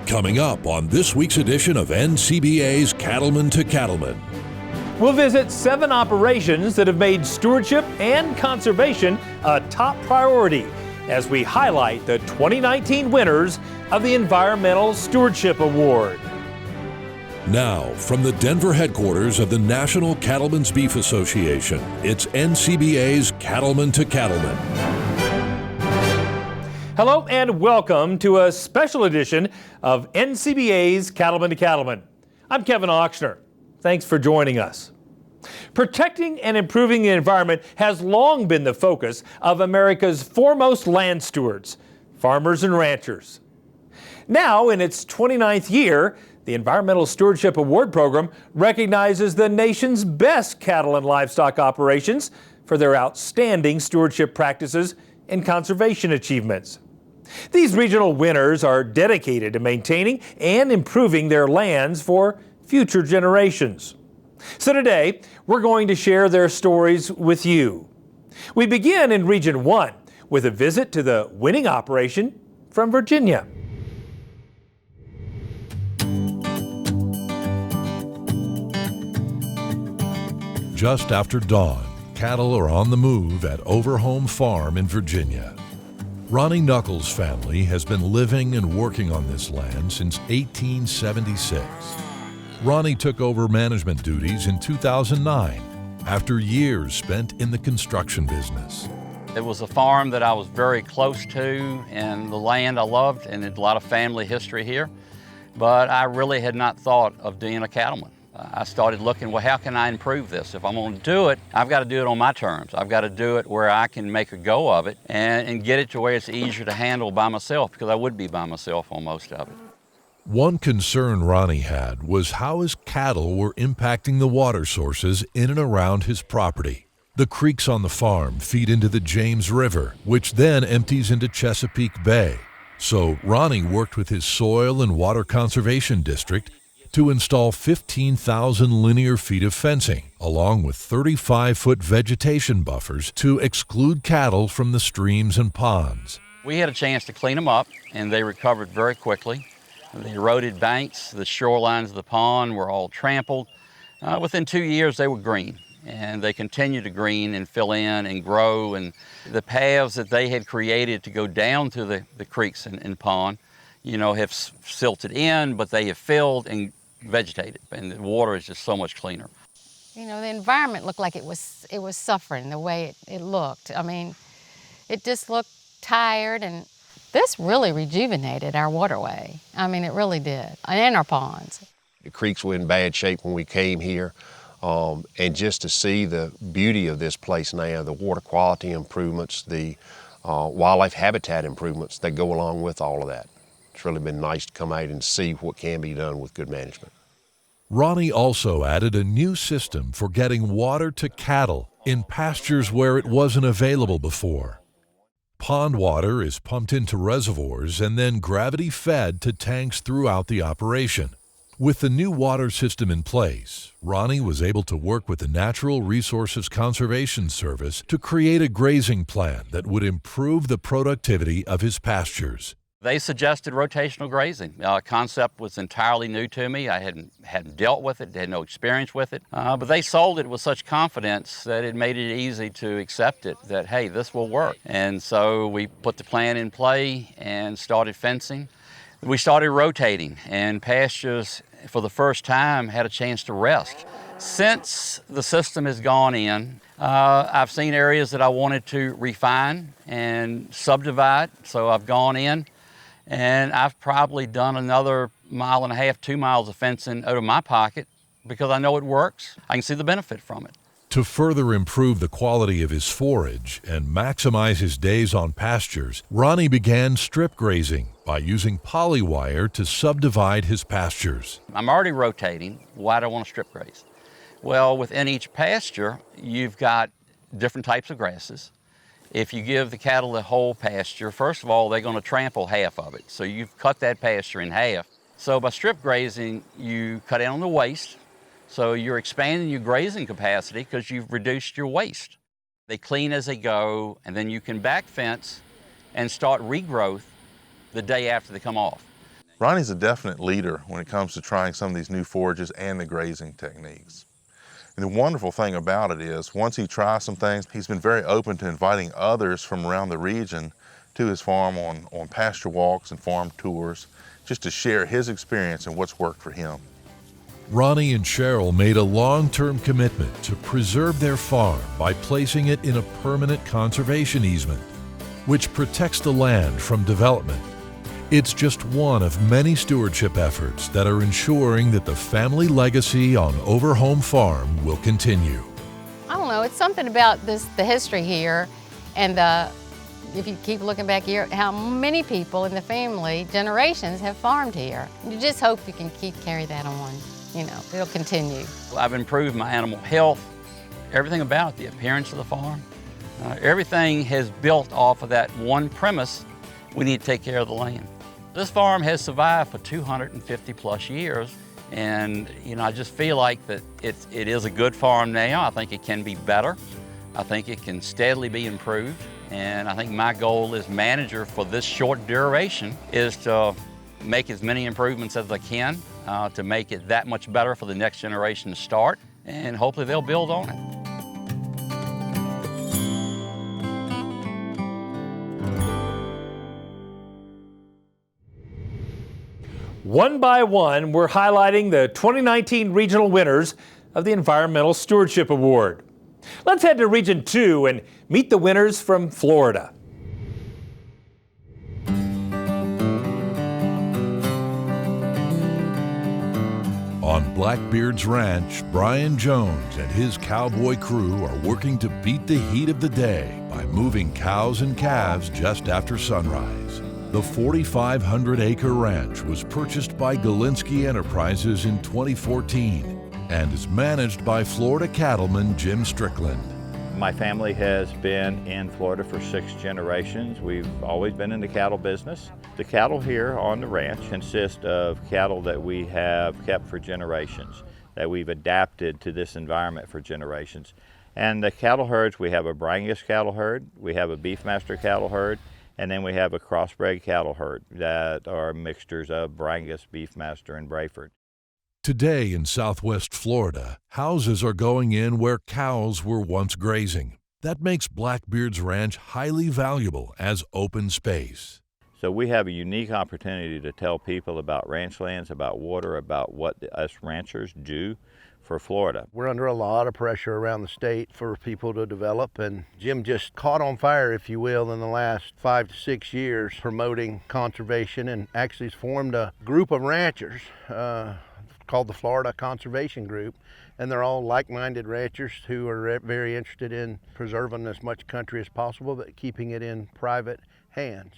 Coming up on this week's edition of NCBA's Cattlemen to Cattlemen. We'll visit 7 operations that have made stewardship and conservation a top priority as we highlight the 2019 winners of the Environmental Stewardship Award. Now, from the Denver headquarters of the National Cattlemen's Beef Association, it's NCBA's Cattlemen to Cattlemen. Hello and welcome to a special edition of NCBA's Cattlemen to Cattlemen. I'm Kevin Ochsner. Thanks for joining us. Protecting and improving the environment has long been the focus of America's foremost land stewards, farmers and ranchers. Now, in its 29th year, the Environmental Stewardship Award Program recognizes the nation's best cattle and livestock operations for their outstanding stewardship practices and conservation achievements. These regional winners are dedicated to maintaining and improving their lands for future generations. So today, we're going to share their stories with you. We begin in Region 1 with a visit to the winning operation from Virginia. Just after dawn, cattle are on the move at Overhome Farm in Virginia. Ronnie Knuckles' family has been living and working on this land since 1876. Ronnie took over management duties in 2009 after years spent in the construction business. It was a farm that I was very close to and the land I loved, and a lot of family history here, but I really had not thought of being a cattleman. I started looking, well, how can I improve this? If I'm going to do it, I've got to do it on my terms. I've got to do it where I can make a go of it and get it to where it's easier to handle by myself, because I would be by myself on most of it. One concern Ronnie had was how his cattle were impacting the water sources in and around his property. The creeks on the farm feed into the James River, which then empties into Chesapeake Bay. So Ronnie worked with his Soil and Water Conservation District to install 15,000 linear feet of fencing, along with 35-foot vegetation buffers to exclude cattle from the streams and ponds. We had a chance to clean them up, and they recovered very quickly. The eroded banks, the shorelines of the pond were all trampled. Within 2 years, they were green, and they continued to green and fill in and grow. And the paths that they had created to go down to the creeks and pond, have silted in, but they have filled and vegetated, and the water is just so much cleaner. The environment looked like it was suffering the way it looked. I mean, it just looked tired, and this really rejuvenated our waterway. I mean, it really did, and our ponds. The creeks were in bad shape when we came here, and just to see the beauty of this place now, the water quality improvements, the wildlife habitat improvements that go along with all of that. It's really been nice to come out and see what can be done with good management. Ronnie also added a new system for getting water to cattle in pastures where it wasn't available before. Pond water is pumped into reservoirs and then gravity-fed to tanks throughout the operation. With the new water system in place, Ronnie was able to work with the Natural Resources Conservation Service to create a grazing plan that would improve the productivity of his pastures. They suggested rotational grazing. Concept was entirely new to me. I hadn't dealt with it, had no experience with it, but they sold it with such confidence that it made it easy to accept it, that, hey, this will work. And so we put the plan in play and started fencing. We started rotating, and pastures, for the first time, had a chance to rest. Since the system has gone in, I've seen areas that I wanted to refine and subdivide, so I've gone in. And I've probably done another 1.5 miles, 2 miles of fencing out of my pocket because I know it works. I can see the benefit from it. To further improve the quality of his forage and maximize his days on pastures, Ronnie began strip grazing by using polywire to subdivide his pastures. I'm already rotating. Why do I want to strip graze? Well, within each pasture, you've got different types of grasses. If you give the cattle the whole pasture, first of all, they're going to trample half of it. So you've cut that pasture in half. So by strip grazing, you cut down on the waste. So you're expanding your grazing capacity because you've reduced your waste. They clean as they go, and then you can back fence and start regrowth the day after they come off. Ronnie's a definite leader when it comes to trying some of these new forages and the grazing techniques. And the wonderful thing about it is, once he tries some things, he's been very open to inviting others from around the region to his farm on pasture walks and farm tours, just to share his experience and what's worked for him. Ronnie and Cheryl made a long-term commitment to preserve their farm by placing it in a permanent conservation easement, which protects the land from development. It's just one of many stewardship efforts that are ensuring that the family legacy on Overhome Farm will continue. I don't know, it's something about the history here, and if you keep looking back here, how many people in the family, generations, have farmed here. You just hope you can carry that on. It'll continue. I've improved my animal health, everything about the appearance of the farm. Everything has built off of that one premise: we need to take care of the land. This farm has survived for 250 plus years, and I just feel like that it is a good farm now. I think it can be better. I think it can steadily be improved, and I think my goal as manager for this short duration is to make as many improvements as I can to make it that much better for the next generation to start, and hopefully they'll build on it. One by one, we're highlighting the 2019 regional winners of the Environmental Stewardship Award. Let's head to Region 2 and meet the winners from Florida. On Blackbeard's Ranch, Brian Jones and his cowboy crew are working to beat the heat of the day by moving cows and calves just after sunrise. The 4,500-acre ranch was purchased by Galinsky Enterprises in 2014 and is managed by Florida cattleman Jim Strickland. My family has been in Florida for 6 generations. We've always been in the cattle business. The cattle here on the ranch consist of cattle that we have kept for generations, that we've adapted to this environment for generations. And the cattle herds, we have a Brangus cattle herd, we have a Beefmaster cattle herd, and then we have a crossbred cattle herd that are mixtures of Brangus, Beefmaster, and Brayford. Today in southwest Florida, houses are going in where cows were once grazing. That makes Blackbeard's Ranch highly valuable as open space. So we have a unique opportunity to tell people about ranch lands, about water, about what us ranchers do for Florida. We're under a lot of pressure around the state for people to develop, and Jim just caught on fire, if you will, in the last 5 to 6 years promoting conservation, and actually has formed a group of ranchers called the Florida Conservation Group, and they're all like-minded ranchers who are very interested in preserving as much country as possible, but keeping it in private hands.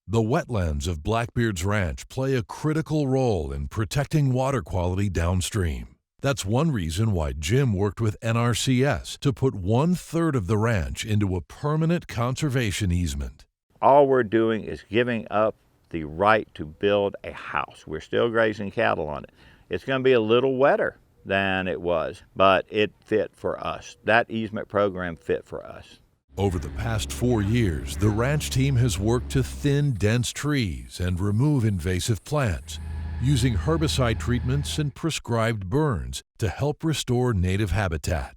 The wetlands of Blackbeard's Ranch play a critical role in protecting water quality downstream. That's one reason why Jim worked with NRCS to put 1/3 of the ranch into a permanent conservation easement. All we're doing is giving up the right to build a house. We're still grazing cattle on it. It's going to be a little wetter than it was, but it fit for us. That easement program fit for us. Over the past 4 years, the ranch team has worked to thin dense trees and remove invasive plants, using herbicide treatments and prescribed burns to help restore native habitat.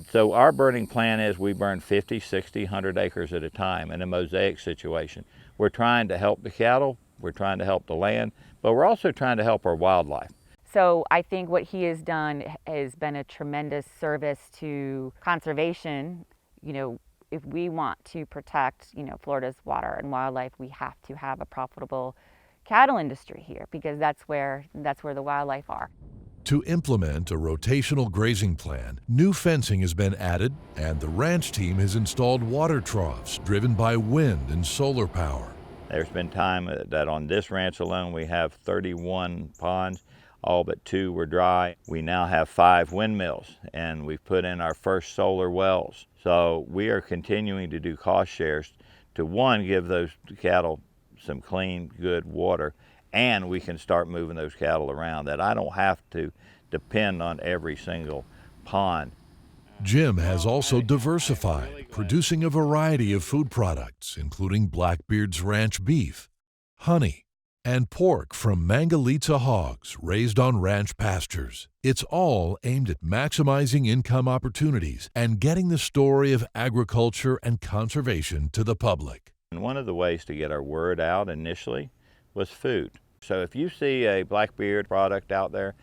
So our burning plan is we burn 50, 60, 100 acres at a time in a mosaic situation. We're trying to help the cattle, we're trying to help the land, but we're also trying to help our wildlife. So I think what he has done has been a tremendous service to conservation. If we want to protect, Florida's water and wildlife, we have to have a profitable cattle industry here, because that's where the wildlife are. To implement a rotational grazing plan, new fencing has been added, and the ranch team has installed water troughs driven by wind and solar power. There's been time that on this ranch alone we have 31 ponds, all but 2 were dry. We now have 5 windmills, and we've put in our first solar wells. So we are continuing to do cost shares to, one, give those cattle some clean, good water, and we can start moving those cattle around, that I don't have to depend on every single pond. Jim has also diversified, producing a variety of food products, including Blackbeard's Ranch beef, honey, and pork from Mangalitsa hogs raised on ranch pastures. It's all aimed at maximizing income opportunities and getting the story of agriculture and conservation to the public. And one of the ways to get our word out initially was food. So if you see a Blackbeard product out there,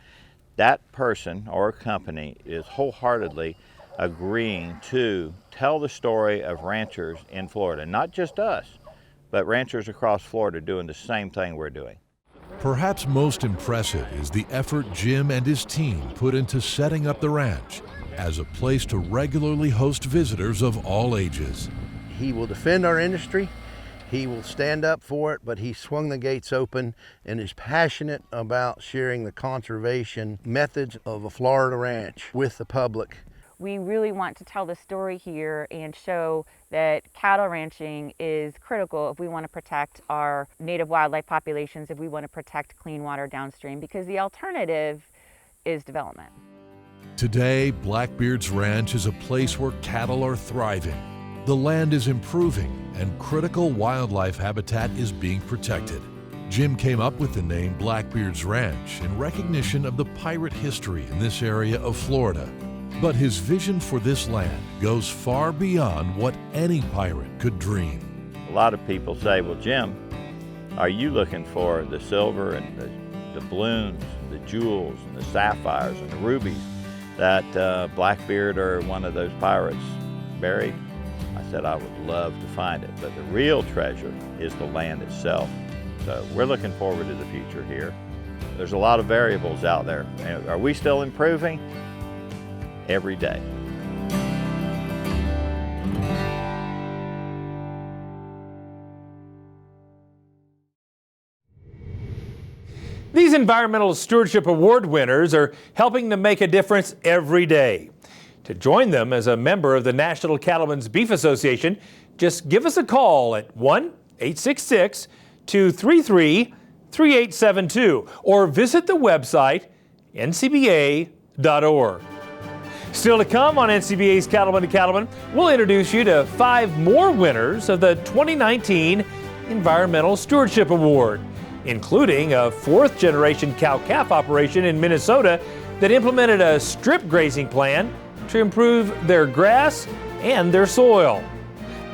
that person or company is wholeheartedly agreeing to tell the story of ranchers in Florida, not just us, but ranchers across Florida doing the same thing we're doing. Perhaps most impressive is the effort Jim and his team put into setting up the ranch as a place to regularly host visitors of all ages. He will defend our industry. He will stand up for it, but he swung the gates open and is passionate about sharing the conservation methods of a Florida ranch with the public. We really want to tell the story here and show that cattle ranching is critical if we want to protect our native wildlife populations, if we want to protect clean water downstream, because the alternative is development. Today, Blackbeard's Ranch is a place where cattle are thriving. The land is improving and critical wildlife habitat is being protected. Jim came up with the name Blackbeard's Ranch in recognition of the pirate history in this area of Florida. But his vision for this land goes far beyond what any pirate could dream. A lot of people say, well, Jim, are you looking for the silver and the balloons, the jewels and the sapphires and the rubies that Blackbeard or one of those pirates buried? I said I would love to find it, but the real treasure is the land itself. So we're looking forward to the future here. There's a lot of variables out there. Are we still improving? Every day. These Environmental Stewardship Award winners are helping to make a difference every day. To join them as a member of the National Cattlemen's Beef Association, just give us a call at 1-866-233-3872 or visit the website ncba.org. Still to come on NCBA's Cattlemen to Cattlemen, we'll introduce you to 5 more winners of the 2019 Environmental Stewardship Award, including a 4th-generation cow-calf operation in Minnesota that implemented a strip grazing plan to improve their grass and their soil.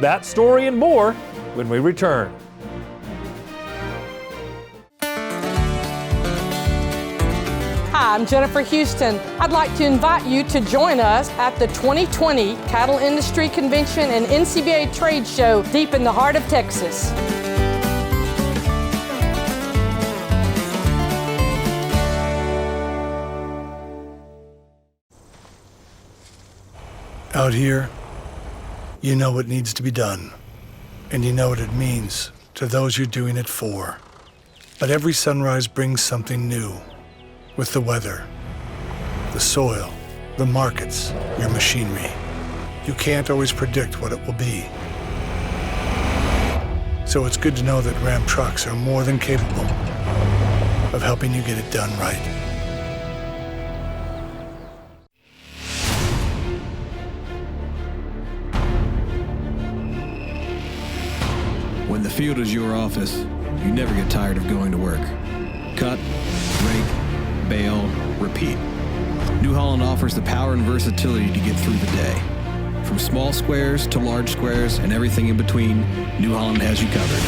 That story and more when we return. Hi, I'm Jennifer Houston. I'd like to invite you to join us at the 2020 Cattle Industry Convention and NCBA Trade Show deep in the heart of Texas. Out here, you know what needs to be done, and you know what it means to those you're doing it for. But every sunrise brings something new. With the weather, the soil, the markets, your machinery. You can't always predict what it will be. So it's good to know that Ram trucks are more than capable of helping you get it done right. When the field is your office, you never get tired of going to work. Cut, rake, bale, repeat. New Holland offers the power and versatility to get through the day. From small squares to large squares and everything in between, New Holland has you covered.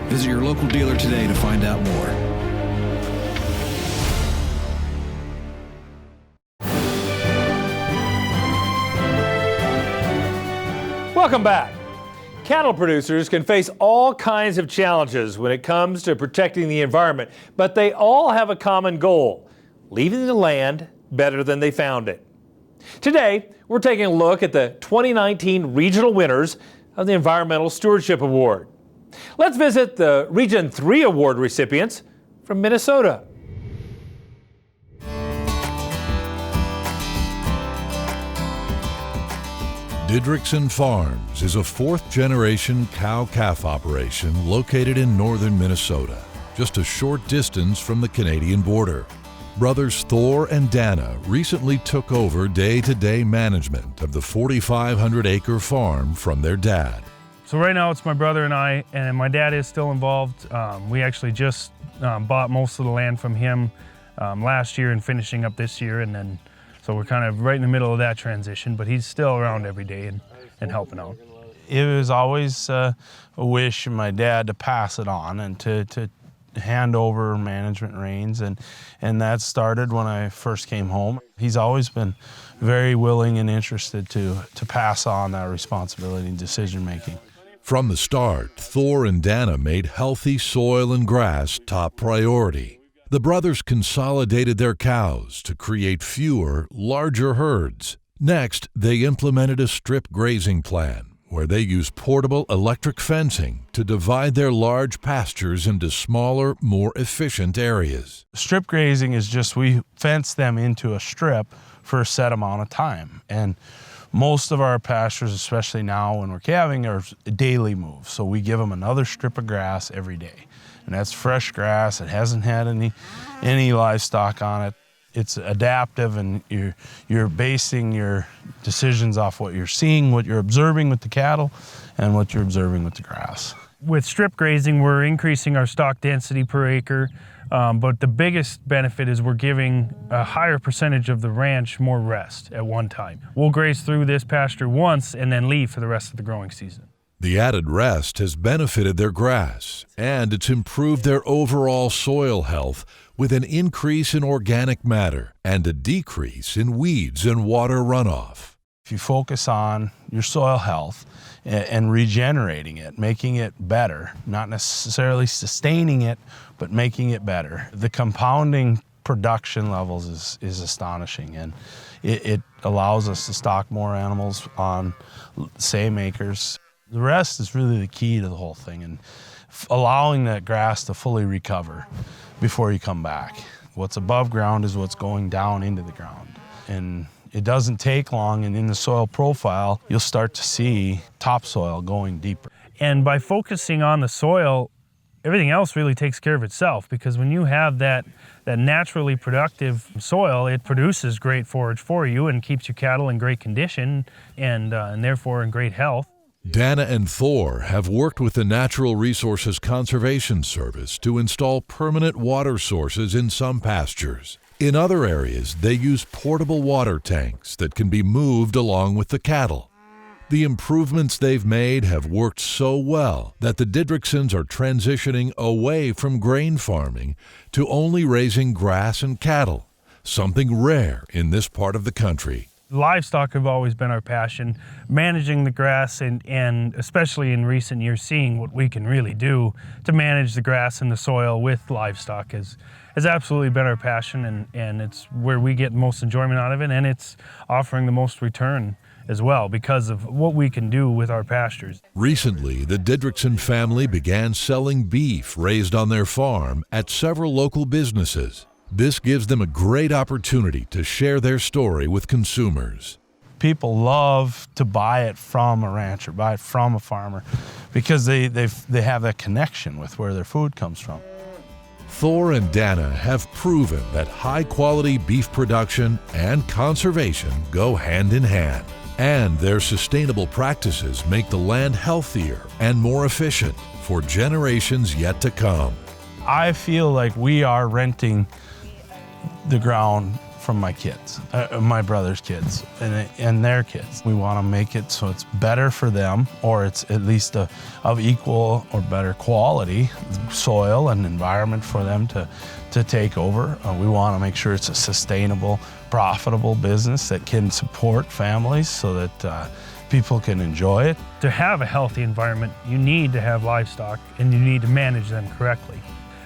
Visit your local dealer today to find out more. Welcome back. Cattle producers can face all kinds of challenges when it comes to protecting the environment, but they all have a common goal: leaving the land better than they found it. Today, we're taking a look at the 2019 regional winners of the Environmental Stewardship Award. Let's visit the Region 3 award recipients from Minnesota. Didrikson Farms is a 4th-generation cow-calf operation located in northern Minnesota, just a short distance from the Canadian border. Brothers Thor and Dana recently took over day-to-day management of the 4,500-acre farm from their dad. So right now it's my brother and I, and my dad is still involved. We actually just bought most of the land from him last year and finishing up this year, and then so we're kind of right in the middle of that transition, but he's still around every day and helping out. It was always a wish of my dad to pass it on and to hand over management reins, and that started when I first came home. He's always been very willing and interested to pass on that responsibility and decision making. From the start, Thor and Dana made healthy soil and grass top priority. The brothers consolidated their cows to create fewer, larger herds. Next, they implemented a strip grazing plan, where they use portable electric fencing to divide their large pastures into smaller, more efficient areas. Strip grazing is just we fence them into a strip for a set amount of time. And most of our pastures, especially now when we're calving, are daily moves. So we give them another strip of grass every day. And that's fresh grass. It hasn't had any livestock on it. It's adaptive, and you're basing your decisions off what you're seeing, what you're observing with the cattle, and what you're observing with the grass. With strip grazing, we're increasing our stock density per acre, but the biggest benefit is we're giving a higher percentage of the ranch more rest at one time. We'll graze through this pasture once and then leave for the rest of the growing season. The added rest has benefited their grass, and it's improved their overall soil health with an increase in organic matter and a decrease in weeds and water runoff. If you focus on your soil health and regenerating it, making it better, not necessarily sustaining it, but making it better, the compounding production levels is astonishing, and it allows us to stock more animals on same acres. The rest is really the key to the whole thing, and allowing that grass to fully recover before you come back. What's above ground is what's going down into the ground. And it doesn't take long, and in the soil profile, you'll start to see topsoil going deeper. And by focusing on the soil, everything else really takes care of itself, because when you have that naturally productive soil, it produces great forage for you and keeps your cattle in great condition and therefore in great health. Dana and Thor have worked with the Natural Resources Conservation Service to install permanent water sources in some pastures. In other areas, they use portable water tanks that can be moved along with the cattle. The improvements they've made have worked so well that the Didriksons are transitioning away from grain farming to only raising grass and cattle, something rare in this part of the country. Livestock have always been our passion. Managing the grass and especially in recent years, seeing what we can really do to manage the grass and the soil with livestock has absolutely been our passion, and it's where we get most enjoyment out of it, and it's offering the most return as well because of what we can do with our pastures. Recently, the Didrikson family began selling beef raised on their farm at several local businesses. This gives them a great opportunity to share their story with consumers. People love to buy it from a rancher, buy it from a farmer, because they have that connection with where their food comes from. Thor and Dana have proven that high-quality beef production and conservation go hand in hand, and their sustainable practices make the land healthier and more efficient for generations yet to come. I feel like we are renting the ground from my kids, my brother's kids, and their kids. We want to make it so it's better for them, or it's at least of equal or better quality soil and environment for them to take over. We want to make sure it's a sustainable, profitable business that can support families so that people can enjoy it. To have a healthy environment, you need to have livestock, and you need to manage them correctly.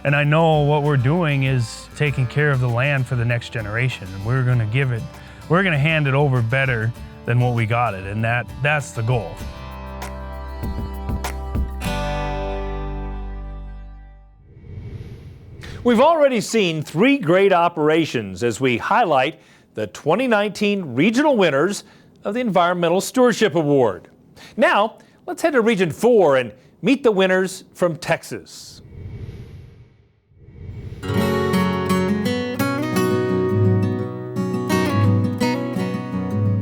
And I know what we're doing is taking care of the land for the next generation, and we're going to hand it over better than what we got it, and that's the goal. We've already seen 3 great operations as we highlight the 2019 regional winners of the Environmental Stewardship Award. Now, let's head to Region 4 and meet the winners from Texas.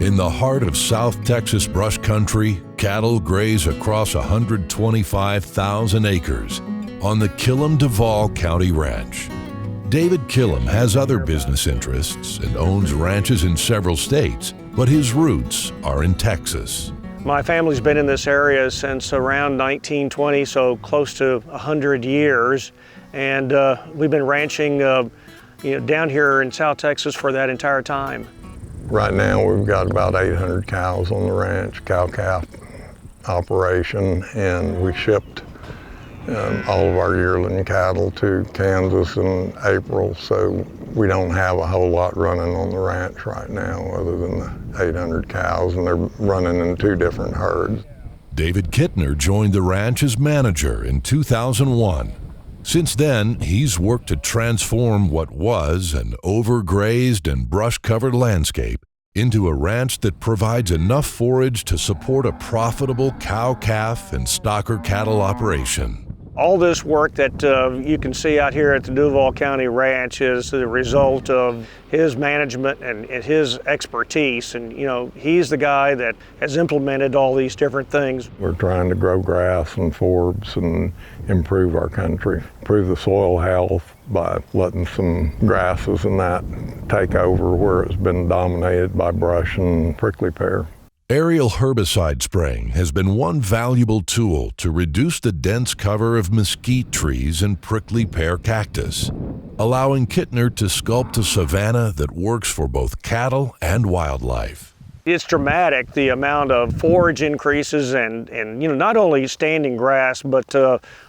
In the heart of South Texas brush country, Cattle graze across 125,000 acres on the Killam-Duval County Ranch. David Killam has other business interests and owns ranches in several states, but his roots are in Texas. My family's been in this area since around 1920, so close to 100 years. And we've been ranching down here in South Texas for that entire time. Right now we've got about 800 cows on the ranch, cow-calf operation, and we shipped all of our yearling cattle to Kansas in April, so we don't have a whole lot running on the ranch right now other than the 800 cows, and they're running in 2 different herds. David Kittner joined the ranch as manager in 2001. Since then, he's worked to transform what was an overgrazed and brush-covered landscape into a ranch that provides enough forage to support a profitable cow-calf and stocker cattle operation. All this work that you can see out here at the Duval County Ranch is the result of his management and his expertise. And he's the guy that has implemented all these different things. We're trying to grow grass and forbs and improve our country, improve the soil health by letting some grasses and that take over where it's been dominated by brush and prickly pear. Aerial herbicide spraying has been one valuable tool to reduce the dense cover of mesquite trees and prickly pear cactus, allowing Kittner to sculpt a savanna that works for both cattle and wildlife. It's dramatic, the amount of forage increases and not only standing grass, but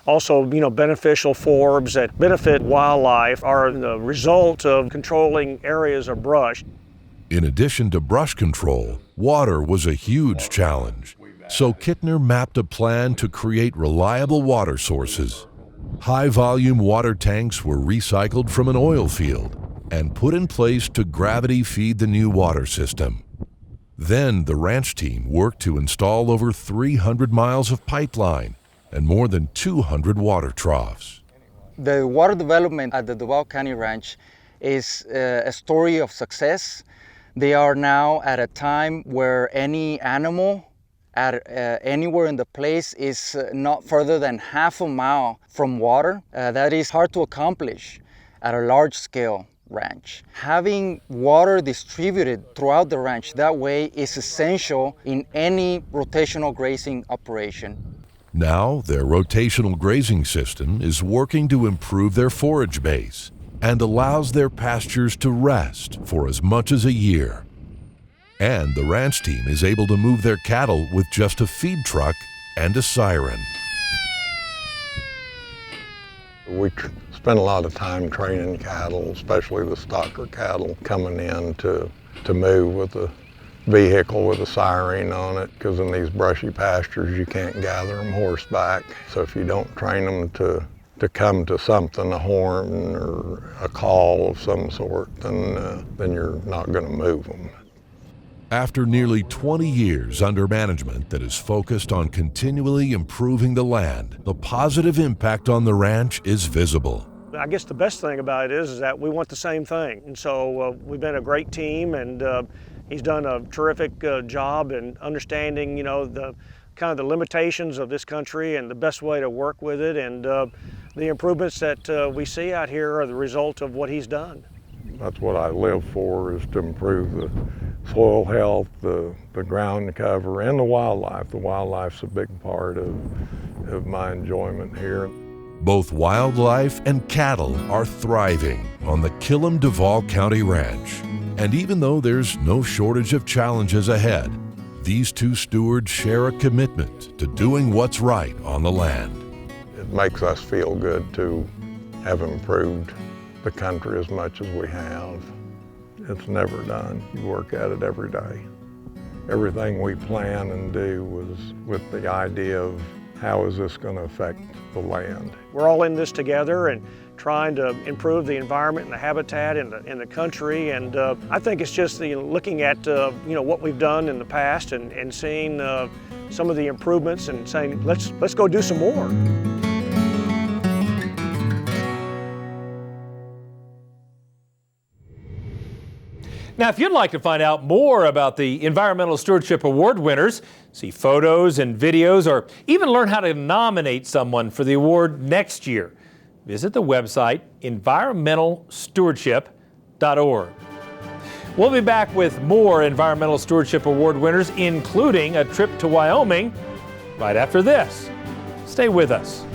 also beneficial forbs that benefit wildlife are the result of controlling areas of brush. In addition to brush control, water was a huge challenge. So Kittner mapped a plan to create reliable water sources. High-volume water tanks were recycled from an oil field and put in place to gravity feed the new water system. Then the ranch team worked to install over 300 miles of pipeline and more than 200 water troughs. The water development at the Duval County Ranch is a story of success. They are now at a time where any animal anywhere in the place is not further than half a mile from water. That is hard to accomplish at a large-scale ranch. Having water distributed throughout the ranch that way is essential in any rotational grazing operation. Now their rotational grazing system is working to improve their forage base and allows their pastures to rest for as much as a year. And the ranch team is able to move their cattle with just a feed truck and a siren. We spend a lot of time training cattle, especially the stocker cattle, coming in to move with a vehicle with a siren on it, because in these brushy pastures you can't gather them horseback. So if you don't train them to come to something, a horn or a call of some sort, then you're not going to move them. After nearly 20 years under management that is focused on continually improving the land, the positive impact on the ranch is visible. I guess the best thing about it is that we want the same thing. And so we've been a great team, and he's done a terrific job in understanding, the kind of the limitations of this country and the best way to work with it. And the improvements that we see out here are the result of what he's done. That's what I live for, is to improve the soil health, the ground cover, and the wildlife. The wildlife's a big part of my enjoyment here. Both wildlife and cattle are thriving on the Killam-Duval County Ranch. And even though there's no shortage of challenges ahead, these two stewards share a commitment to doing what's right on the land. It makes us feel good to have improved the country as much as we have. It's never done. You work at it every day. Everything we plan and do was with the idea of how is this going to affect the land. We're all in this together and trying to improve the environment and the habitat in the country. And I think it's just looking at what we've done in the past and seeing some of the improvements and saying let's go do some more. Now, if you'd like to find out more about the Environmental Stewardship Award winners, see photos and videos, or even learn how to nominate someone for the award next year, visit the website environmentalstewardship.org. We'll be back with more Environmental Stewardship Award winners, including a trip to Wyoming, right after this. Stay with us.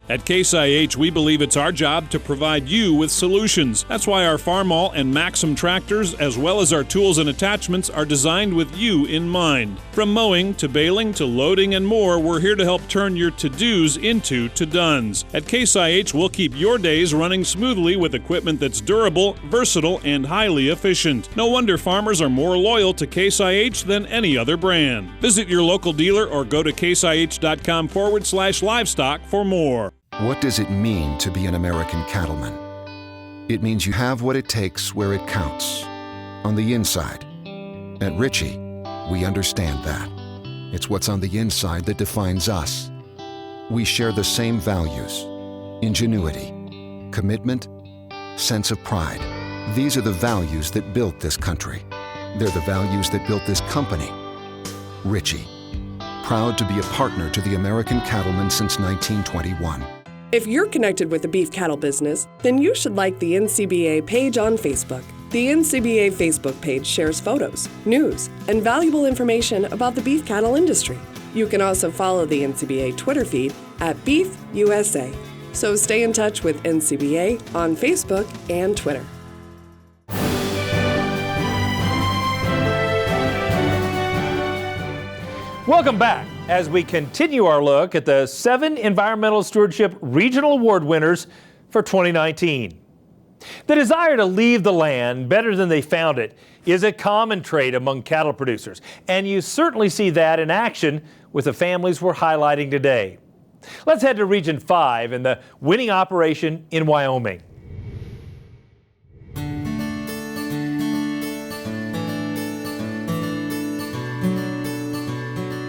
At Case IH, we believe it's our job to provide you with solutions. That's why our Farmall and Maxim tractors, as well as our tools and attachments, are designed with you in mind. From mowing to baling to loading and more, we're here to help turn your to-dos into to-dones. At Case IH, we'll keep your days running smoothly with equipment that's durable, versatile, and highly efficient. No wonder farmers are more loyal to Case IH than any other brand. Visit your local dealer or go to caseih.com/livestock for more. What does it mean to be an American cattleman? It means you have what it takes where it counts, on the inside. At Ritchie, we understand that. It's what's on the inside that defines us. We share the same values: ingenuity, commitment, sense of pride. These are the values that built this country. They're the values that built this company. Ritchie, proud to be a partner to the American cattlemen since 1921. If you're connected with the beef cattle business, then you should like the NCBA page on Facebook. The NCBA Facebook page shares photos, news, and valuable information about the beef cattle industry. You can also follow the NCBA Twitter feed at Beef USA. So stay in touch with NCBA on Facebook and Twitter. Welcome back as we continue our look at the 7 Environmental Stewardship Regional Award winners for 2019. The desire to leave the land better than they found it is a common trait among cattle producers, and you certainly see that in action with the families we're highlighting today. Let's head to Region 5 and the winning operation in Wyoming.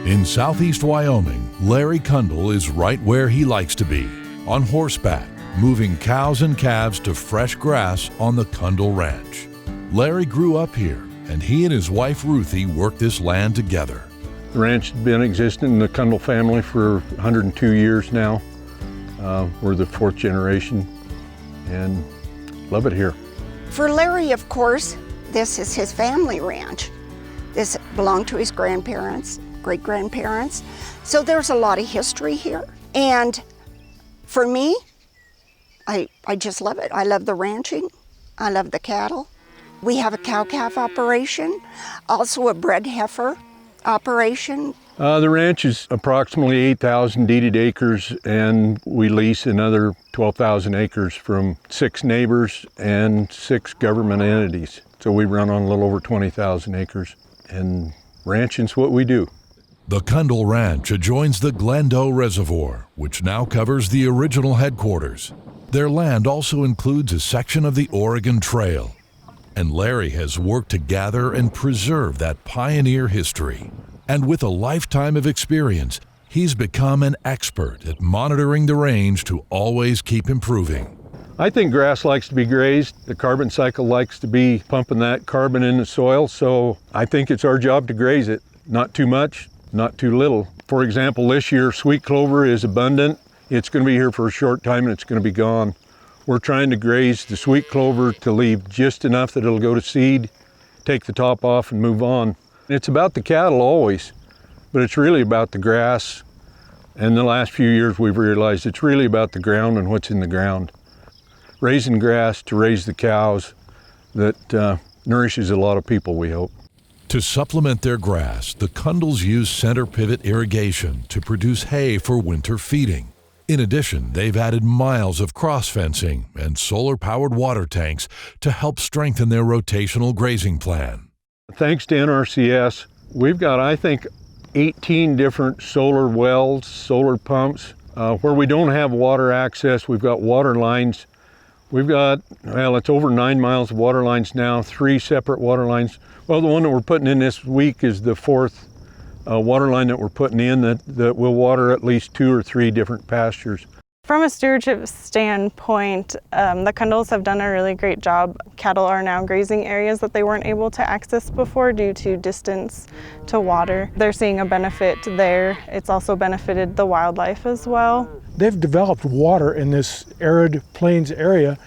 In southeast Wyoming, Larry Kundle is right where he likes to be, on horseback, moving cows and calves to fresh grass on the Kundle Ranch. Larry grew up here, and he and his wife Ruthie worked this land together. The ranch has been existing in the Kundle family for 102 years now. We're the 4th generation and love it here. For Larry, of course, this is his family ranch. This belonged to his grandparents, great-grandparents. So there's a lot of history here. And for me, I just love it. I love the ranching. I love the cattle. We have a cow-calf operation, also a bred heifer operation. The ranch is approximately 8,000 deeded acres, and we lease another 12,000 acres from 6 neighbors and 6 government entities. So we run on a little over 20,000 acres, and ranching's what we do. The Kundle Ranch adjoins the Glendo Reservoir, which now covers the original headquarters. Their land also includes a section of the Oregon Trail, and Larry has worked to gather and preserve that pioneer history. And with a lifetime of experience, he's become an expert at monitoring the range to always keep improving. I think grass likes to be grazed. The carbon cycle likes to be pumping that carbon in the soil, so I think it's our job to graze it. Not too much, not too little. For example, this year sweet clover is abundant. It's going to be here for a short time and it's going to be gone. We're trying to graze the sweet clover to leave just enough that it'll go to seed, take the top off and move on. It's about the cattle always, but it's really about the grass. And the last few years we've realized it's really about the ground and what's in the ground. Raising grass to raise the cows that nourishes a lot of people, we hope. To supplement their grass, the Kundles use center pivot irrigation to produce hay for winter feeding. In addition, they've added miles of cross fencing and solar-powered water tanks to help strengthen their rotational grazing plan. Thanks to NRCS, we've got, I think, 18 different solar wells, solar pumps. Where we don't have water access, we've got water lines. We've got, well, it's over 9 miles of water lines now, 3 separate water lines. Well, the one that we're putting in this week is the 4th water line that we're putting in that will water at least 2 or 3 different pastures. From a stewardship standpoint, the Cundles have done a really great job. Cattle are now grazing areas that they weren't able to access before due to distance to water. They're seeing a benefit there. It's also benefited the wildlife as well. They've developed water in this arid plains area,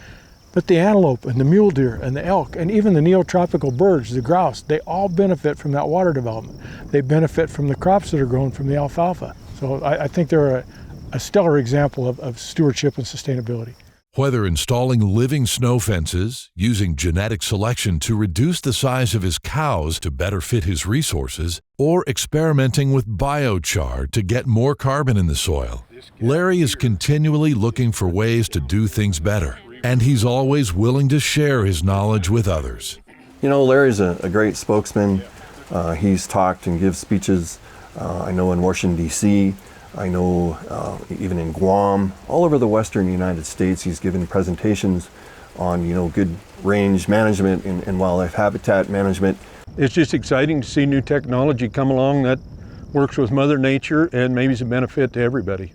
but the antelope and the mule deer and the elk and even the neotropical birds, the grouse, they all benefit from that water development. They benefit from the crops that are grown from the alfalfa. So I think they're a stellar example of stewardship and sustainability. Whether installing living snow fences, using genetic selection to reduce the size of his cows to better fit his resources, or experimenting with biochar to get more carbon in the soil, Larry is continually looking for ways to do things better, and he's always willing to share his knowledge with others. You know, Larry's a great spokesman. He's talked and gives speeches, I know in Washington, D.C., I know even in Guam, all over the western United States, he's given presentations on, good range management and wildlife habitat management. It's just exciting to see new technology come along that works with Mother Nature and maybe is a benefit to everybody.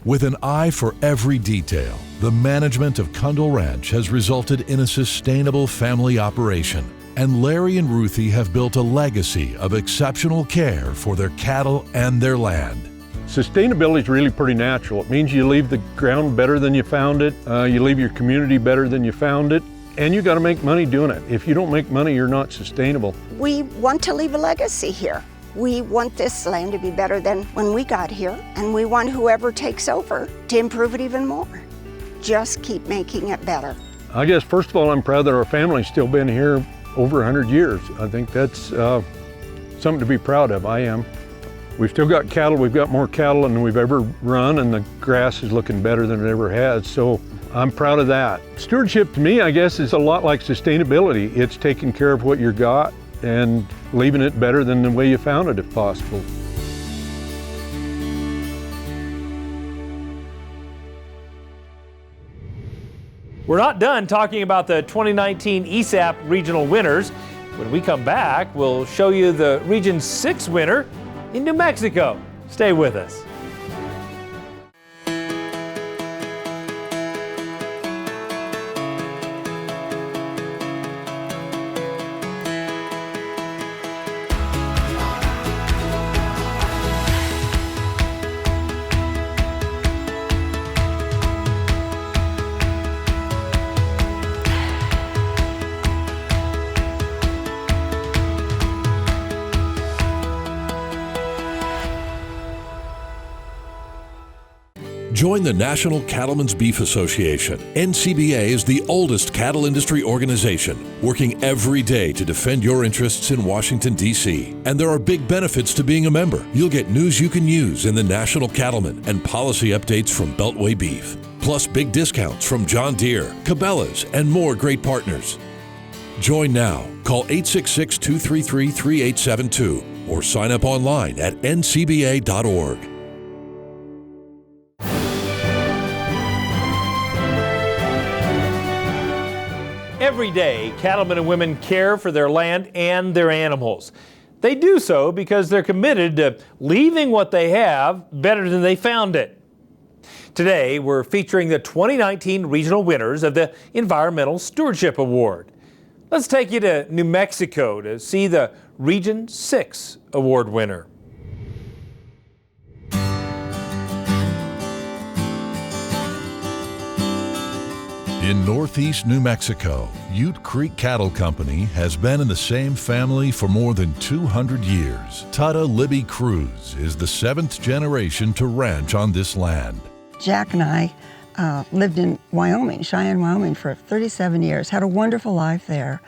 With an eye for every detail, the management of Cundle Ranch has resulted in a sustainable family operation, and Larry and Ruthie have built a legacy of exceptional care for their cattle and their land. Sustainability is really pretty natural. It means you leave the ground better than you found it, you leave your community better than you found it, and you got to make money doing it. If you don't make money, you're not sustainable. We want to leave a legacy here. We want this land to be better than when we got here, and we want whoever takes over to improve it even more. Just keep making it better. I guess, first of all, I'm proud that our family's still been here over 100 years. I think that's something to be proud of. I am. We've still got cattle. We've got more cattle than we've ever run, and the grass is looking better than it ever has. So I'm proud of that. Stewardship to me, I guess, is a lot like sustainability. It's taking care of what you got and leaving it better than the way you found it, if possible. We're not done talking about the 2019 ESAP regional winners. When we come back, we'll show you the Region 6 winner in New Mexico. Stay with us. Join the National Cattlemen's Beef Association. NCBA is the oldest cattle industry organization, working every day to defend your interests in Washington, D.C. And there are big benefits to being a member. You'll get news you can use in the National Cattlemen and policy updates from Beltway Beef, plus big discounts from John Deere, Cabela's, and more great partners. Join now. Call 866-233-3872 or sign up online at ncba.org. Every day, cattlemen and women care for their land and their animals. They do so because they're committed to leaving what they have better than they found it. Today, we're featuring the 2019 regional winners of the Environmental Stewardship Award. Let's take you to New Mexico to see the Region 6 award winner. In northeast New Mexico, Ute Creek Cattle Company has been in the same family for more than 200 years. Tutta Libby Cruz is the 7th generation to ranch on this land. Jack and I lived in Wyoming, Cheyenne, Wyoming for 37 years, had a wonderful life there.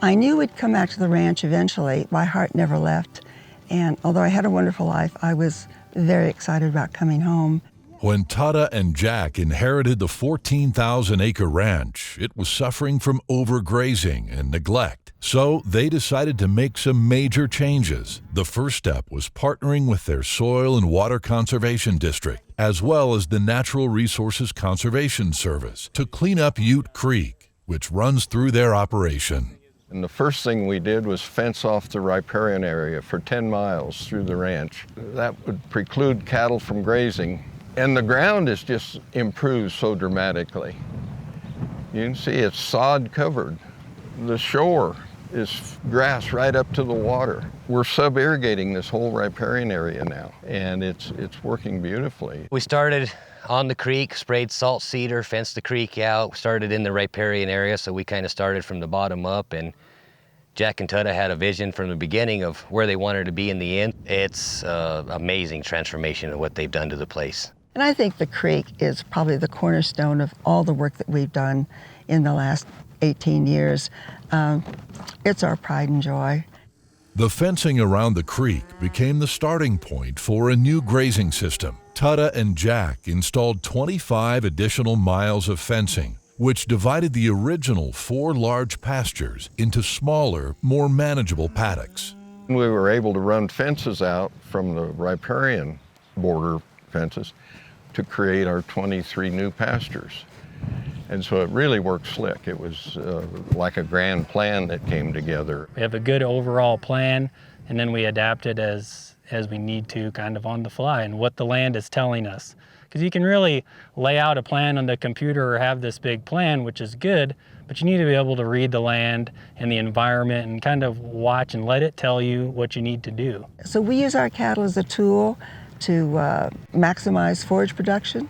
I knew we'd come back to the ranch eventually. My heart never left. And although I had a wonderful life, I was very excited about coming home. When Tutta and Jack inherited the 14,000-acre ranch, it was suffering from overgrazing and neglect. So they decided to make some major changes. The first step was partnering with their Soil and Water Conservation District, as well as the Natural Resources Conservation Service, to clean up Ute Creek, which runs through their operation. And the first thing we did was fence off the riparian area for 10 miles through the ranch. That would preclude cattle from grazing And the ground is just improved so dramatically. You can see it's sod covered. The shore is grass right up to the water. We're sub-irrigating this whole riparian area now, and it's working beautifully. We started on the creek, sprayed salt cedar, fenced the creek out, started in the riparian area, so we kind of started from the bottom up, and Jack and Tutta had a vision from the beginning of where they wanted to be in the end. It's an amazing transformation of what they've done to the place. And I think the creek is probably the cornerstone of all the work that we've done in the last 18 years. It's our pride and joy. The fencing around the creek became the starting point for a new grazing system. Tutta and Jack installed 25 additional miles of fencing, which divided the original 4 large pastures into smaller, more manageable paddocks. We were able to run fences out from the riparian border fences to create our 23 new pastures. And so it really worked slick. It was like a grand plan that came together. We have a good overall plan, and then we adapt it as we need to, kind of on the fly, and what the land is telling us. Because you can really lay out a plan on the computer or have this big plan, which is good, but you need to be able to read the land and the environment and kind of watch and let it tell you what you need to do. So we use our cattle as a tool to maximize forage production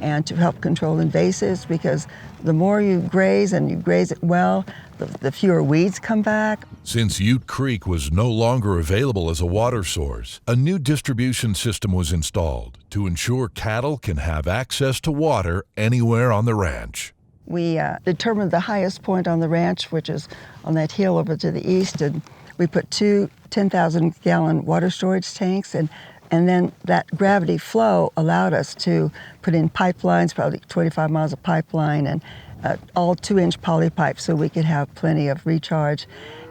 and to help control invasives, because the more you graze and you graze it well, the fewer weeds come back. Since Ute Creek was no longer available as a water source, a new distribution system was installed to ensure cattle can have access to water anywhere on the ranch. We determined the highest point on the ranch, which is on that hill over to the east, and we put 2 10,000-gallon water storage tanks, and then that gravity flow allowed us to put in pipelines, probably 25 miles of pipeline, and all 2-inch poly pipes so we could have plenty of recharge.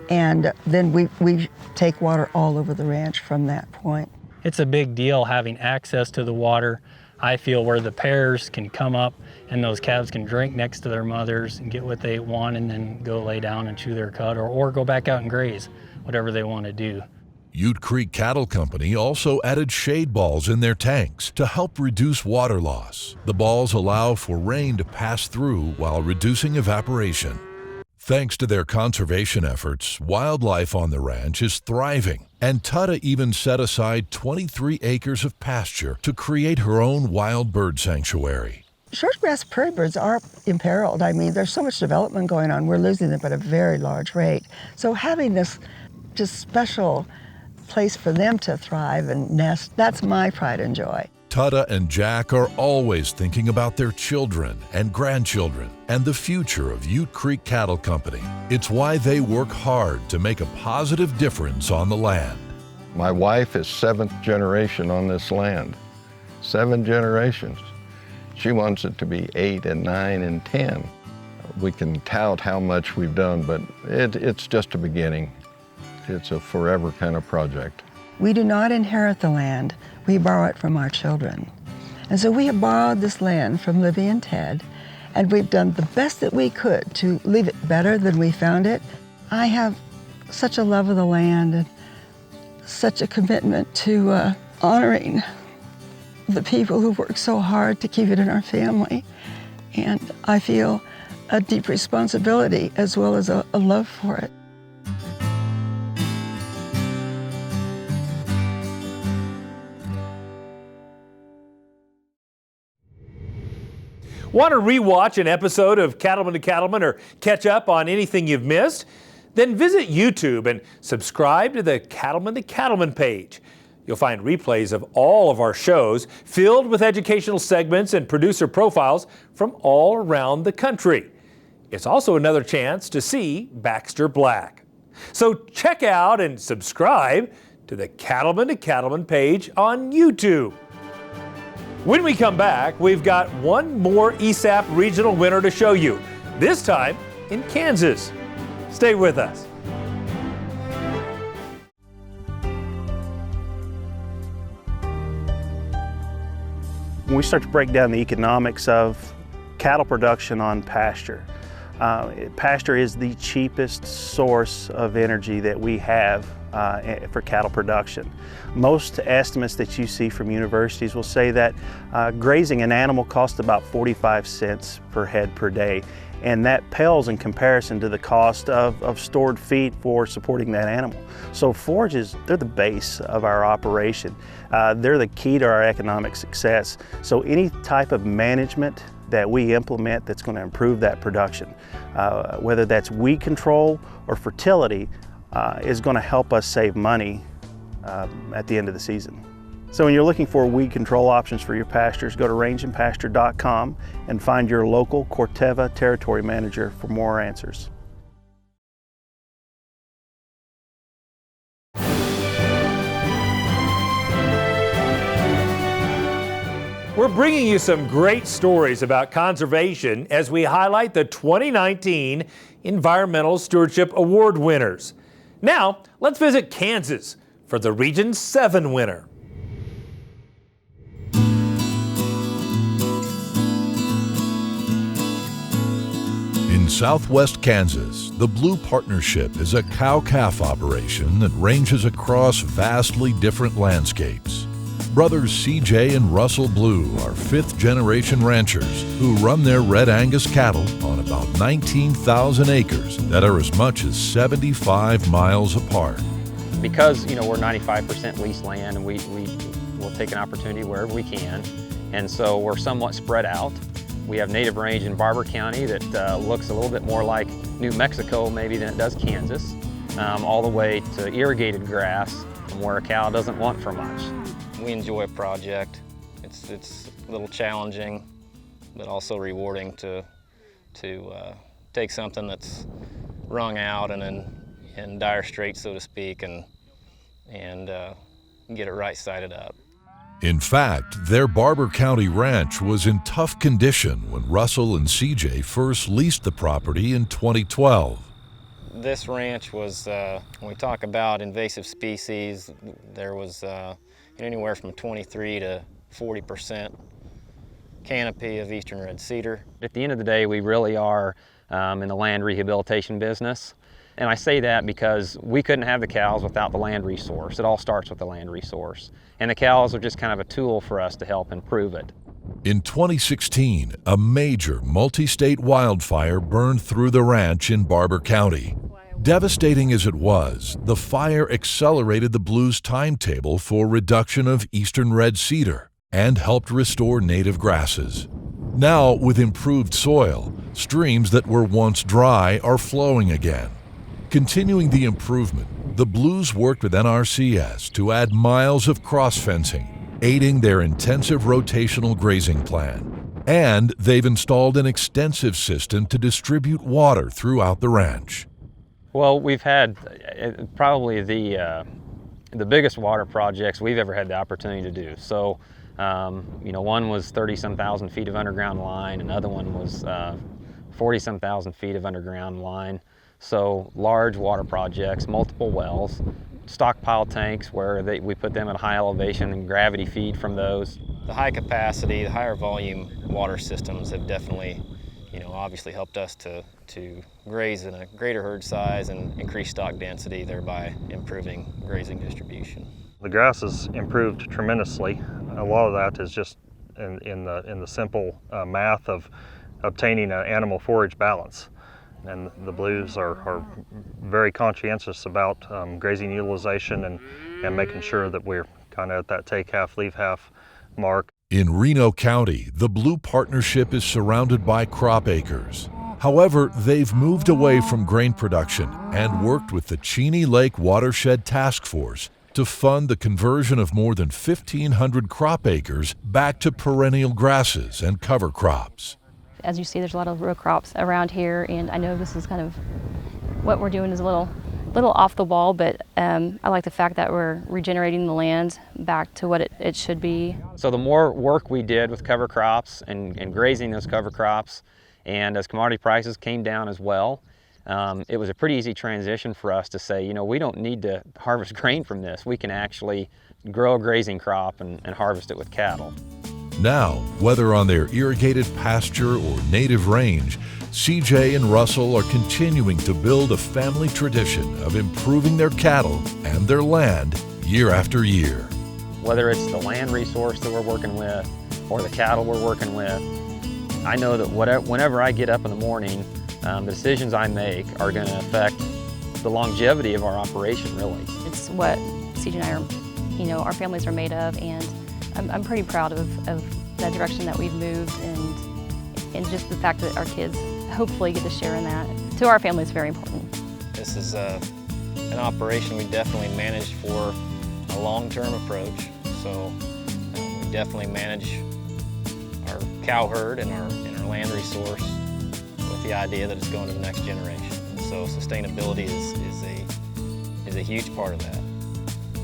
And then we take water all over the ranch from that point. It's a big deal having access to the water, I feel, where the pairs can come up and those calves can drink next to their mothers and get what they want and then go lay down and chew their cud or go back out and graze, whatever they want to do. Ute Creek Cattle Company also added shade balls in their tanks to help reduce water loss. The balls allow for rain to pass through while reducing evaporation. Thanks to their conservation efforts, wildlife on the ranch is thriving, and Tutta even set aside 23 acres of pasture to create her own wild bird sanctuary. Shortgrass prairie birds are imperiled. I mean, there's so much development going on. We're losing them at a very large rate. So having this just special place for them to thrive and nest, that's my pride and joy. Tutta and Jack are always thinking about their children and grandchildren and the future of Ute Creek Cattle Company. It's why they work hard to make a positive difference on the land. My wife is 7th generation on this land. 7 generations. She wants it to be 8 and 9 and 10. We can tout how much we've done, but it's just a beginning. It's a forever kind of project. We do not inherit the land, we borrow it from our children. And so we have borrowed this land from Livy and Ted, and we've done the best that we could to leave it better than we found it. I have such a love of the land and such a commitment to honoring the people who work so hard to keep it in our family. And I feel a deep responsibility as well as a love for it. Want to rewatch an episode of Cattlemen to Cattlemen or catch up on anything you've missed? Then visit YouTube and subscribe to the Cattlemen to Cattlemen page. You'll find replays of all of our shows filled with educational segments and producer profiles from all around the country. It's also another chance to see Baxter Black. So check out and subscribe to the Cattlemen to Cattlemen page on YouTube. When we come back, we've got one more ESAP regional winner to show you, this time in Kansas. Stay with us. When we start to break down the economics of cattle production on pasture, Pasture is the cheapest source of energy that we have for cattle production. Most estimates that you see from universities will say that grazing an animal costs about 45 cents per head per day, and that pales in comparison to the cost of stored feed for supporting that animal. So forages, they're the base of our operation. They're the key to our economic success. So any type of management that we implement that's going to improve that production, whether that's weed control or fertility, is going to help us save money at the end of the season. So when you're looking for weed control options for your pastures, go to rangeandpasture.com and find your local Corteva territory manager for more answers. We're bringing you some great stories about conservation as we highlight the 2019 Environmental Stewardship Award winners. Now, let's visit Kansas for the Region 7 winner. In southwest Kansas, the Blue Partnership is a cow-calf operation that ranges across vastly different landscapes. Brothers CJ and Russell Blue are fifth-generation ranchers who run their Red Angus cattle on about 19,000 acres that are as much as 75 miles apart. Because, we're 95% leased land, and we'll take an opportunity wherever we can, and so we're somewhat spread out. We have native range in Barber County that looks a little bit more like New Mexico maybe than it does Kansas, all the way to irrigated grass where a cow doesn't want for much. We enjoy a project. It's a little challenging, but also rewarding to take something that's wrung out and in dire straits, so to speak, and get it right-sided up. In fact, their Barber County ranch was in tough condition when Russell and CJ first leased the property in 2012. This ranch was, when we talk about invasive species, there was anywhere from 23 to 40% canopy of eastern red cedar. At the end of the day, we really are in the land rehabilitation business. And I say that because we couldn't have the cows without the land resource. It all starts with the land resource. And the cows are just kind of a tool for us to help improve it. In 2016, a major multi-state wildfire burned through the ranch in Barber County. Devastating as it was, the fire accelerated the Blues' timetable for reduction of eastern red cedar and helped restore native grasses. Now, with improved soil, streams that were once dry are flowing again. Continuing the improvement, the Blues worked with NRCS to add miles of cross-fencing, aiding their intensive rotational grazing plan. And they've installed an extensive system to distribute water throughout the ranch. Well, we've had probably the biggest water projects we've ever had the opportunity to do. So, one was 30-some thousand feet of underground line, another one was 40-some thousand feet of underground line. So large water projects, multiple wells, stockpile tanks where we put them at high elevation and gravity feed from those. The high capacity, the higher volume water systems have definitely, obviously helped us to graze in a greater herd size and increase stock density, thereby improving grazing distribution. The grass has improved tremendously. A lot of that is just in the simple math of obtaining an animal forage balance. And the Blues are very conscientious about grazing utilization and making sure that we're kind of at that take half, leave half mark. In Reno County, the Blue Partnership is surrounded by crop acres. However, they've moved away from grain production and worked with the Cheney Lake Watershed Task Force to fund the conversion of more than 1,500 crop acres back to perennial grasses and cover crops. As you see, there's a lot of row crops around here, and I know this is kind of what we're doing is a little off the wall, but I like the fact that we're regenerating the land back to what it should be. So the more work we did with cover crops and grazing those cover crops, and as commodity prices came down as well, it was a pretty easy transition for us to say, we don't need to harvest grain from this. We can actually grow a grazing crop and harvest it with cattle. Now, whether on their irrigated pasture or native range, CJ and Russell are continuing to build a family tradition of improving their cattle and their land year after year. Whether it's the land resource that we're working with or the cattle we're working with, I know that whenever I get up in the morning, the decisions I make are going to affect the longevity of our operation, really. It's what CJ and I are, our families are made of, and I'm pretty proud of the direction that we've moved, and just the fact that our kids hopefully get to share in that. To our family, it's very important. This is an operation we definitely managed for a long-term approach. So we definitely manage our cow herd and our land resource with the idea that it's going to the next generation. And so sustainability is a huge part of that.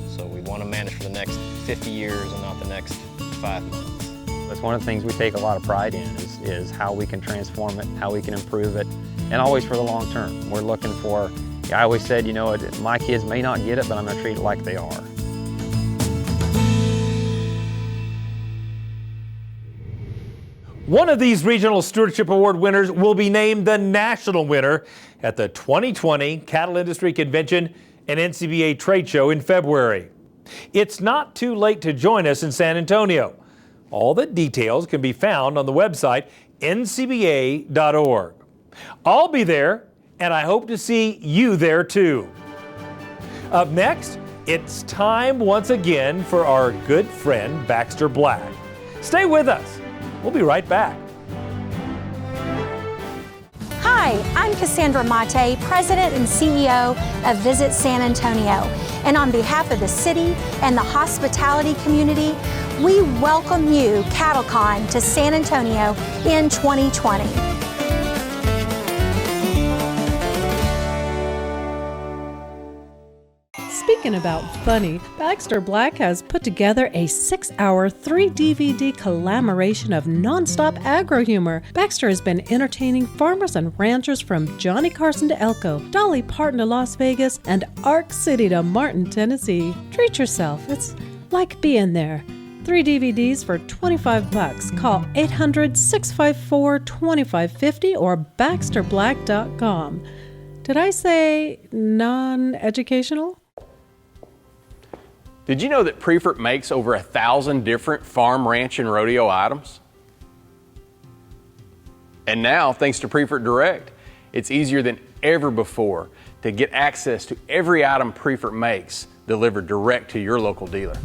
So we want to manage for the next 50 years and not the next 5 months. That's one of the things we take a lot of pride in is how we can transform it, how we can improve it, and always for the long term. We're looking for, I always said, my kids may not get it, but I'm going to treat it like they are. One of these Regional Stewardship Award winners will be named the national winner at the 2020 Cattle Industry Convention and NCBA Trade Show in February. It's not too late to join us in San Antonio. All the details can be found on the website ncba.org. I'll be there, and I hope to see you there too. Up next, it's time once again for our good friend Baxter Black. Stay with us. We'll be right back. Hi, I'm Cassandra Mate, President and CEO of Visit San Antonio. And on behalf of the city and the hospitality community, we welcome you, CattleCon, to San Antonio in 2020. Speaking about funny, Baxter Black has put together a 6-hour, 3-DVD collaboration of nonstop agro humor. Baxter has been entertaining farmers and ranchers from Johnny Carson to Elko, Dolly Parton to Las Vegas, and Ark City to Martin, Tennessee. Treat yourself. It's like being there. 3 DVDs for $25. Call 800-654-2550 or baxterblack.com. Did I say non-educational? Did you know that Prefert makes over 1,000 different farm, ranch, and rodeo items? And now, thanks to Prefert Direct, it's easier than ever before to get access to every item Prefert makes delivered direct to your local dealer.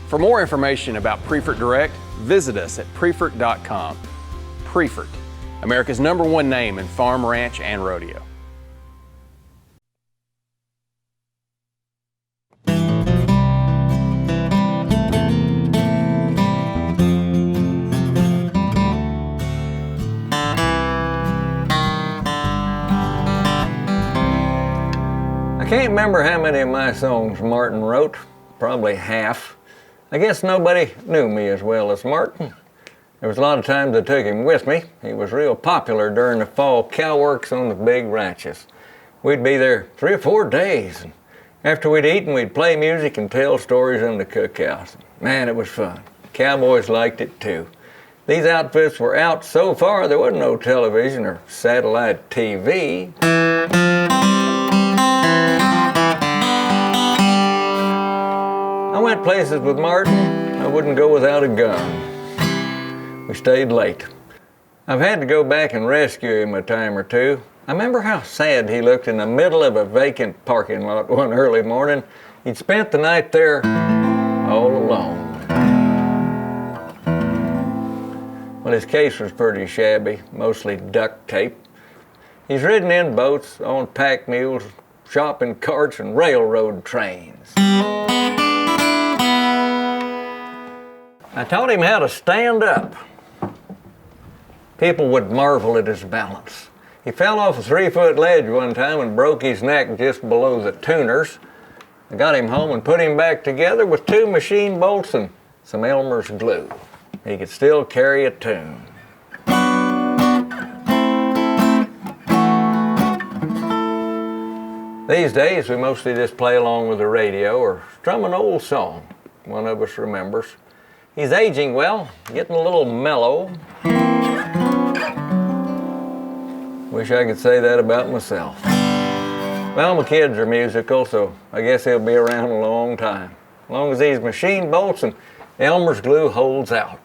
For more information about Prefert Direct, visit us at prefert.com. Prefert, America's #1 name in farm, ranch, and rodeo. I can't remember how many of my songs Martin wrote, probably half. I guess nobody knew me as well as Martin. There was a lot of times I took him with me. He was real popular during the fall cow works on the big ranches. We'd be there 3 or 4 days. And after we'd eaten, we'd play music and tell stories in the cookhouse. Man, it was fun. Cowboys liked it too. These outfits were out so far there wasn't no television or satellite TV. I went places with Martin. I wouldn't go without a gun. We stayed late. I've had to go back and rescue him a time or two. I remember how sad he looked in the middle of a vacant parking lot one early morning. He'd spent the night there all alone. Well, his case was pretty shabby, mostly duct tape. He's ridden in boats, on pack mules, shopping carts, and railroad trains. I taught him how to stand up. People would marvel at his balance. He fell off a 3-foot ledge one time and broke his neck just below the tuners. I got him home and put him back together with 2 machine bolts and some Elmer's glue. He could still carry a tune. These days, we mostly just play along with the radio or strum an old song one of us remembers. He's aging well, getting a little mellow. Wish I could say that about myself. Well, my kids are musical, so I guess they'll be around a long time. As long as these machine bolts and Elmer's glue holds out.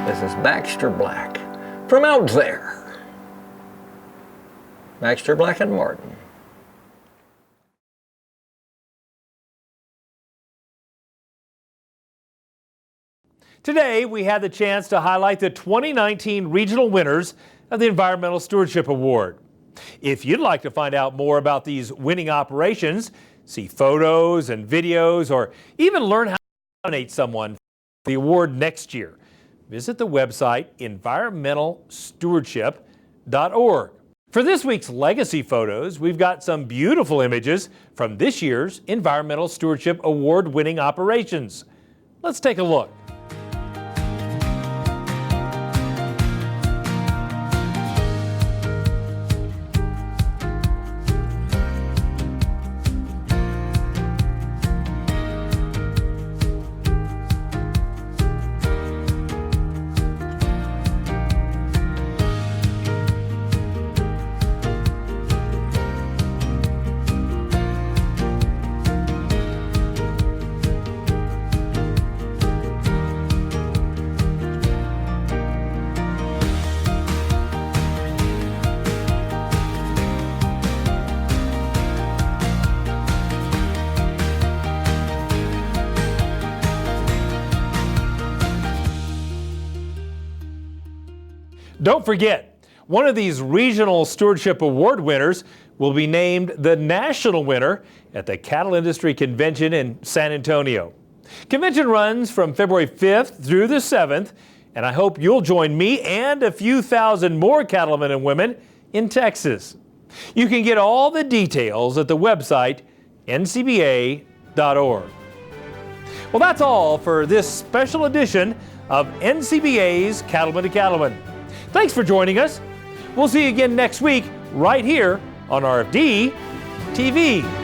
This is Baxter Black from out there. Baxter Black and Martin. Today, we had the chance to highlight the 2019 regional winners of the Environmental Stewardship Award. If you'd like to find out more about these winning operations, see photos and videos, or even learn how to nominate someone for the award next year, visit the website environmentalstewardship.org. For this week's legacy photos, we've got some beautiful images from this year's Environmental Stewardship Award-winning operations. Let's take a look. Don't forget, one of these Regional Stewardship Award winners will be named the national winner at the Cattle Industry Convention in San Antonio. Convention runs from February 5th through the 7th, and I hope you'll join me and a few thousand more cattlemen and women in Texas. You can get all the details at the website ncba.org. Well, that's all for this special edition of NCBA's Cattlemen to Cattlemen. Thanks for joining us. We'll see you again next week right here on RFD TV.